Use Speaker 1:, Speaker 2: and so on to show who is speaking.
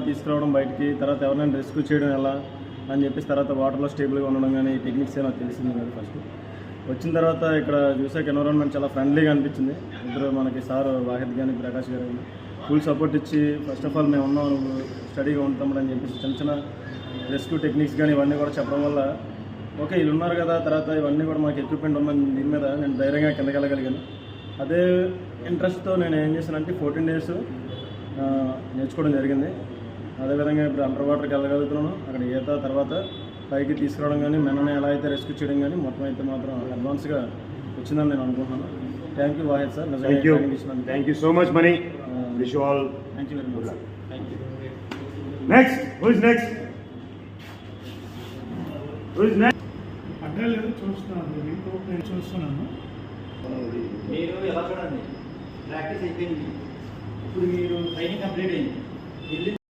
Speaker 1: తీసుకురావడం బయటికి, తర్వాత ఎవరైనా రెస్క్యూ చేయడం ఎలా అని చెప్పేసి, తర్వాత వాటర్లో స్టేబుల్గా ఉండడం కానీ ఈ టెక్నిక్స్ నాకు తెలిసింది కదా. ఫస్ట్ వచ్చిన తర్వాత ఇక్కడ చూసాక ఎన్విరాన్మెంట్ చాలా ఫ్రెండ్లీగా అనిపించింది. ఇద్దరు మనకి సార్ వాహిద్ కానీ ప్రకాష్ గారు ఫుల్ సపోర్ట్ ఇచ్చి, ఫస్ట్ ఆఫ్ ఆల్ మేము ఉన్నాం, నువ్వు స్టడీగా ఉంటామని చెప్పేసి చిన్న చిన్న రెస్క్యూ టెక్నిక్స్ కానీ ఇవన్నీ కూడా చెప్పడం వల్ల ఓకే వీళ్ళు ఉన్నారు కదా, తర్వాత ఇవన్నీ కూడా మాకు ఎక్విప్మెంట్ ఉందని దీని మీద నేను ధైర్యంగా కిందకి వెళ్ళగలిగాను. అదే ఇంట్రెస్ట్తో నేను ఏం చేశానంటే 14 days నేర్చుకోవడం జరిగింది. అదేవిధంగా ఇప్పుడు అండర్ వాటర్కి వెళ్ళగలుగుతున్నాను. అక్కడ ఈత, తర్వాత పైకి తీసుకురావడం కానీ, మెనని ఎలా అయితే రెస్క్యూ చేయడం కానీ మొత్తం అయితే మాత్రం అడ్వాన్స్గా వచ్చిందని నేను అనుకుంటున్నాను. Thank you Wahid sir.
Speaker 2: Thank you so much Mani. Wish you all.
Speaker 1: Thank you very much. Thank you.
Speaker 2: Next who is next?
Speaker 3: అడ్డాలేదు చూస్తున్నాను, నేను చూస్తున్నాను.
Speaker 4: మీరు ఎలా చూడండి, ప్రాక్టీస్ అయిపోయింది, ఇప్పుడు మీరు ట్రైనింగ్ కంప్లీట్ అయింది.